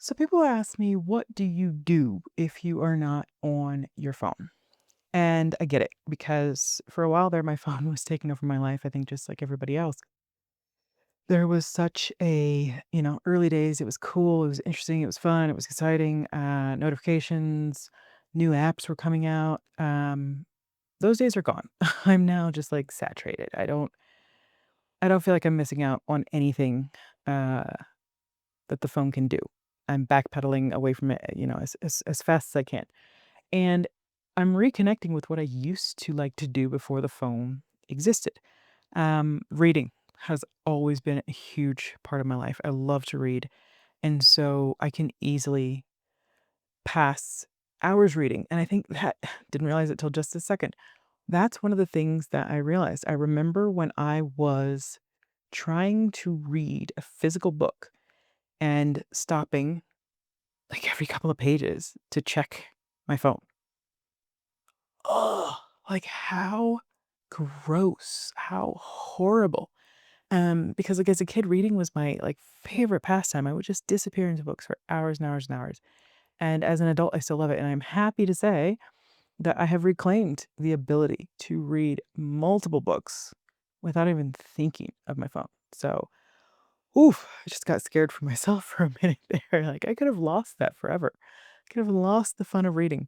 So people ask me, what do you do if you are not on your phone? And I get it because for a while there, my phone was taking over my life. I think just like everybody else. There was such early days. It was cool. It was interesting. It was fun. It was exciting. Notifications, new apps were coming out. Those days are gone. I'm now just like saturated. I don't feel like I'm missing out on anything uh, that the phone can do. I'm backpedaling away from it, as fast as I can. And I'm reconnecting with what I used to like to do before the phone existed. Reading has always been a huge part of my life. I love to read. And so I can easily pass hours reading. And I think that didn't realize it till just a second. That's one of the things that I realized. I remember when I was trying to read a physical book and stopping like every couple of pages to check my phone. Oh, like how gross, how horrible. Because like as a kid, reading was my like favorite pastime. I would just disappear into books for hours and hours and hours. And as an adult, I still love it. And I'm happy to say that I have reclaimed the ability to read multiple books without even thinking of my phone. So, oof, I just got scared for myself for a minute there. Like I could have lost that forever. I could have lost the fun of reading.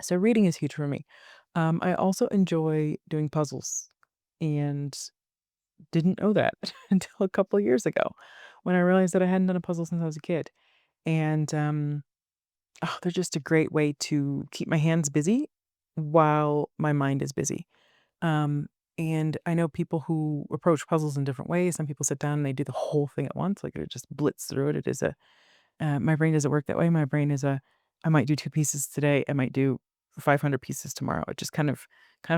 So reading is huge for me. I also enjoy doing puzzles and didn't know that until a couple of years ago when I realized that I hadn't done a puzzle since I was a kid. And they're just a great way to keep my hands busy while my mind is busy. Um, and I know people who approach puzzles in different ways. Some people sit down and they do the whole thing at once, like they just blitz through it. It is a My brain doesn't work that way. My brain is I might do 2 pieces today, I might do 500 pieces tomorrow. It just kind of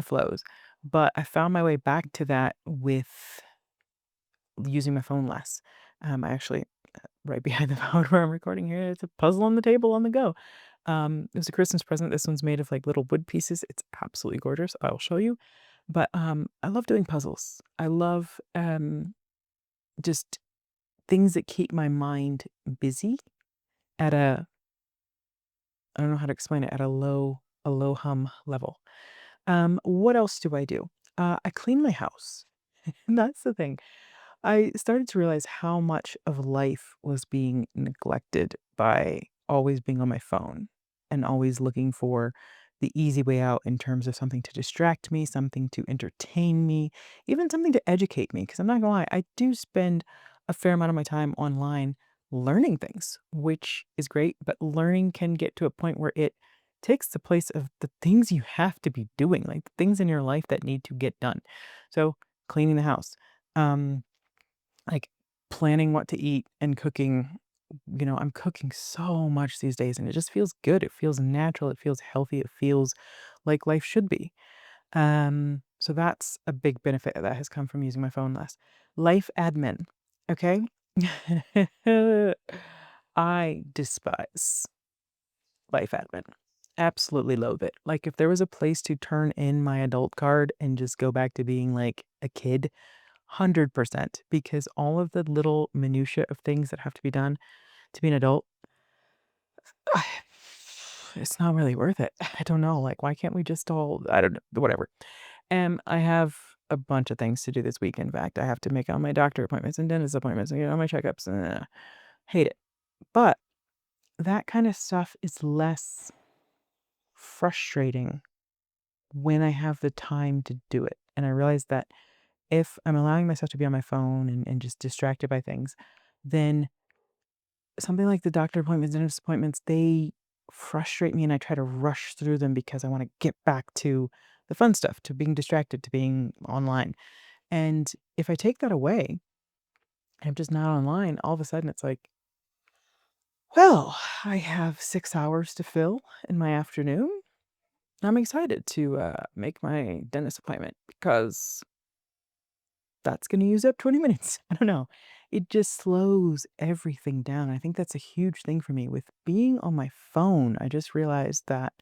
flows. But I found my way back to that with using my phone less. I actually right behind the phone where I'm recording here, it's a puzzle on the table on the go. It was a Christmas present. This one's made of like little wood pieces. It's absolutely gorgeous. I will show you. But I love doing puzzles. I love just things that keep my mind busy at a I don't know how to explain it, at a low hum level. What else do I do? I clean my house. And that's the thing. I started to realize how much of life was being neglected by always being on my phone and always looking for the easy way out in terms of something to distract me, something to entertain me, even something to educate me. Because I'm not gonna lie, I do spend a fair amount of my time online learning things, which is great, but learning can get to a point where it takes the place of the things you have to be doing, like the things in your life that need to get done. So, cleaning the house. Um, like, planning what to eat and cooking, I'm cooking so much these days, and it just feels good, it feels natural, it feels healthy, it feels like life should be. So that's a big benefit that has come from using my phone less. Life admin, okay? I despise life admin. Absolutely loathe it. Like, if there was a place to turn in my adult card and just go back to being, like, a kid, 100%, because all of the little minutia of things that have to be done to be an adult, it's not really worth it. I don't know, like, why can't we just all I don't know, whatever. I have a bunch of things to do this week, in fact. I have to make all my doctor appointments and dentist appointments and get all my checkups, hate it. But that kind of stuff is less frustrating when I have the time to do it, and I realize that if I'm allowing myself to be on my phone and just distracted by things, then something like the doctor appointments, dentist appointments, they frustrate me and I try to rush through them because I want to get back to the fun stuff, to being distracted, to being online. And if I take that away and I'm just not online, all of a sudden it's like, well, I have 6 hours to fill in my afternoon. I'm excited to make my dentist appointment because that's gonna use up 20 minutes. I don't know. It just slows everything down. I think that's a huge thing for me. With being on my phone, I just realized that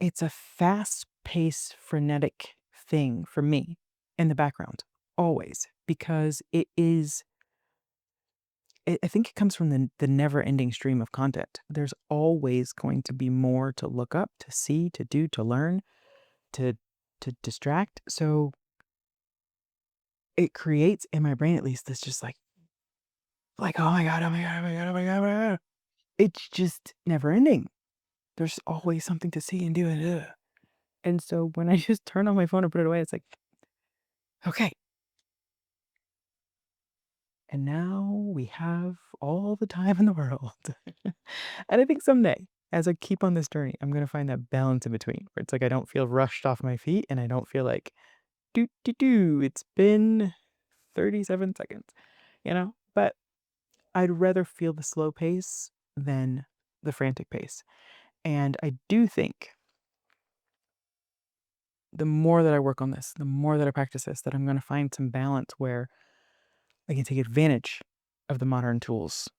it's a fast-paced, frenetic thing for me in the background, always, because I think it comes from the never-ending stream of content. There's always going to be more to look up, to see, to do, to learn, to distract. So it creates in my brain at least this just like, "Oh my god, oh my god, oh my god, oh my god, oh my god." It's just never ending. There's always something to see and do and and so when I just turn on my phone and put it away, it's like, "Okay, and now we have all the time in the world." And I think someday, as I keep on this journey, I'm gonna find that balance in between where it's like I don't feel rushed off my feet and I don't feel like, "Do, do, do, it's been 37 seconds," you know? But I'd rather feel the slow pace than the frantic pace. And I do think the more that I work on this, the more that I practice this, that I'm going to find some balance where I can take advantage of the modern tools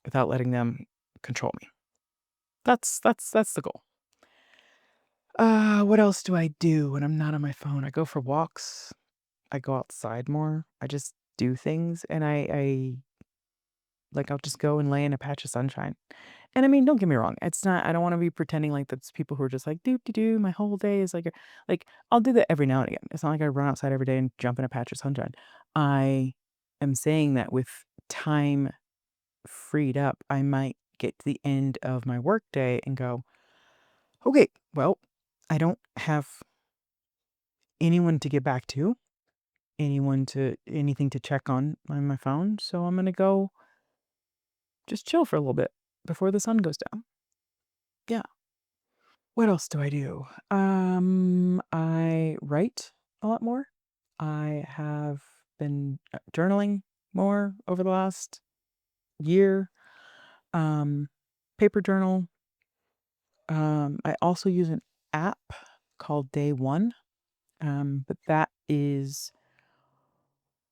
without letting them control me. That's the goal. What else do I do when I'm not on my phone? I go for walks. I go outside more. I just do things, and I'll just go and lay in a patch of sunshine. And I mean, don't get me wrong. It's not, I don't want to be pretending like that's people who are just like, do, do, do. My whole day is like, I'll do that every now and again. It's not like I run outside every day and jump in a patch of sunshine. I am saying that with time freed up, I might get to the end of my work day and go, okay, well, I don't have anyone to get back to, anything to check on my phone. So I'm going to go just chill for a little bit before the sun goes down. Yeah. What else do I do? I write a lot more. I have been journaling more over the last year. Um, Paper journal. I also use an app called Day One. But that is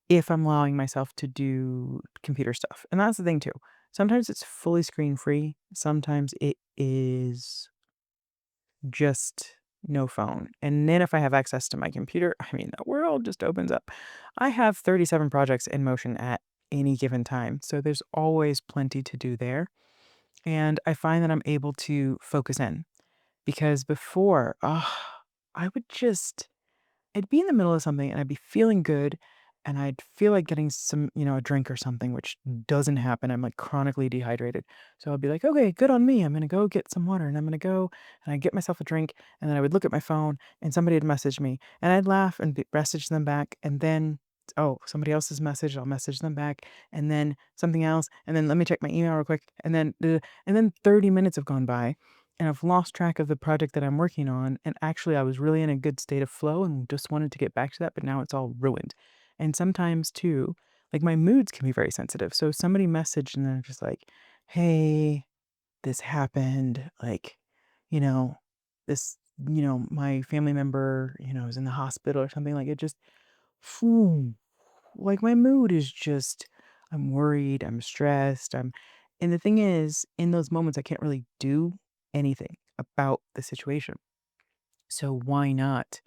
if I'm allowing myself to do computer stuff. And that's the thing too. Sometimes it's fully screen free. Sometimes it is just no phone. And then if I have access to my computer, I mean, the world just opens up. I have 37 projects in motion at any given time. So there's always plenty to do there. And I find that I'm able to focus in because before, I would just I'd be in the middle of something and I'd be feeling good and I'd feel like getting some, a drink or something, which doesn't happen. I'm like chronically dehydrated. So I'll be like, okay, good on me. I'm going to go get some water and I'm going to go and I get myself a drink. And then I would look at my phone and somebody would message me and I'd laugh and message them back. And then, oh, somebody else's message, I'll message them back. And then something else. And then let me check my email real quick. And then 30 minutes have gone by and I've lost track of the project that I'm working on. And actually, I was really in a good state of flow and just wanted to get back to that, but now it's all ruined. And sometimes, too, like my moods can be very sensitive. So if somebody messaged and they're just like, hey, this happened, like, you know, this, my family member, is in the hospital or something, like it just, phew, like my mood is just, I'm worried, I'm stressed, and the thing is, in those moments, I can't really do anything about the situation. So why not?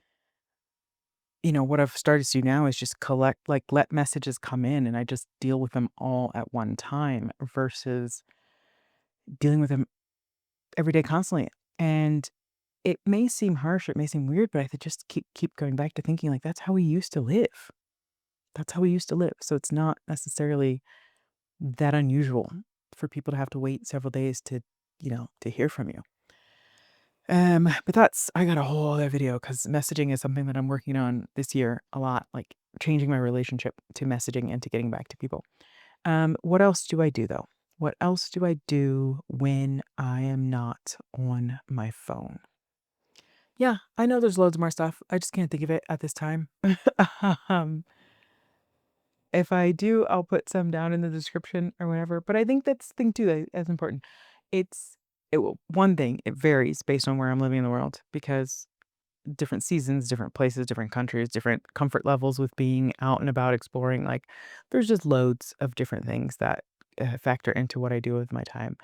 What I've started to do now is just collect, like, let messages come in and I just deal with them all at one time versus dealing with them every day constantly. And it may seem harsh, it may seem weird, but I could just keep going back to thinking like that's how we used to live. That's how we used to live. So it's not necessarily that unusual for people to have to wait several days to hear from you. But I got a whole other video because messaging is something that I'm working on this year a lot, like changing my relationship to messaging and to getting back to people. What else do I do though? What else do I do when I am not on my phone? Yeah, I know there's loads more stuff. I just can't think of it at this time. um, if I do, I'll put some down in the description or whatever. But I think that's the thing too that's important. It's one thing, it varies based on where I'm living in the world because different seasons, different places, different countries, different comfort levels with being out and about exploring. Like, there's just loads of different things that factor into what I do with my time.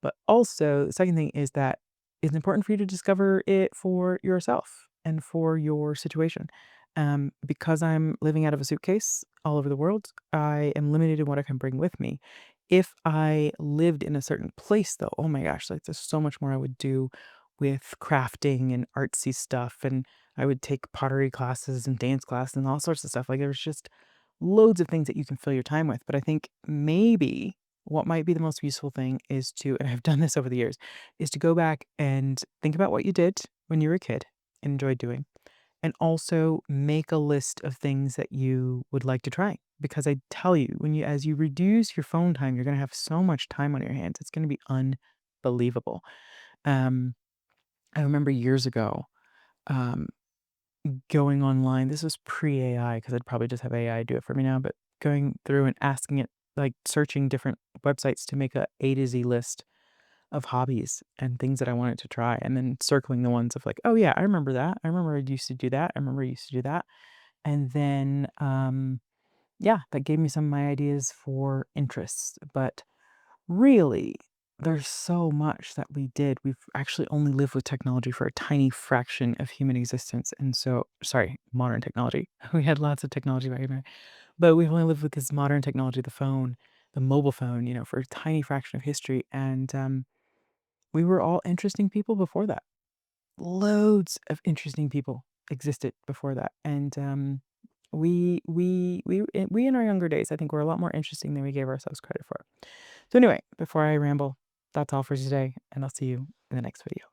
But also, the second thing is that it's important for you to discover it for yourself and for your situation. Because I'm living out of a suitcase all over the world, I am limited in what I can bring with me. If I lived in a certain place, though, oh my gosh, like there's so much more I would do with crafting and artsy stuff. And I would take pottery classes and dance classes and all sorts of stuff. Like there's just loads of things that you can fill your time with. But I think maybe what might be the most useful thing is to, and I've done this over the years, is to go back and think about what you did when you were a kid and enjoyed doing, and also make a list of things that you would like to try. Because I tell you, as you reduce your phone time, you're gonna have so much time on your hands. It's gonna be unbelievable. Um, I remember years ago, um, going online. This was pre-AI because I'd probably just have AI do it for me now, but going through and asking it, like searching different websites to make A to Z list of hobbies and things that I wanted to try, and then circling the ones of like, oh yeah, I remember that. I remember I used to do that. I remember I used to do that. And then, yeah, that gave me some of my ideas for interests. But really, there's so much that we did. We've actually only lived with technology for a tiny fraction of human existence. And so, sorry, modern technology. We had lots of technology back in there, but we've only lived with this modern technology, the phone, the mobile phone, for a tiny fraction of history. And we were all interesting people before that. Loads of interesting people existed before that, and, we in our younger days, I think we're a lot more interesting than we gave ourselves credit for. So anyway, before I ramble, that's all for today, and I'll see you in the next video.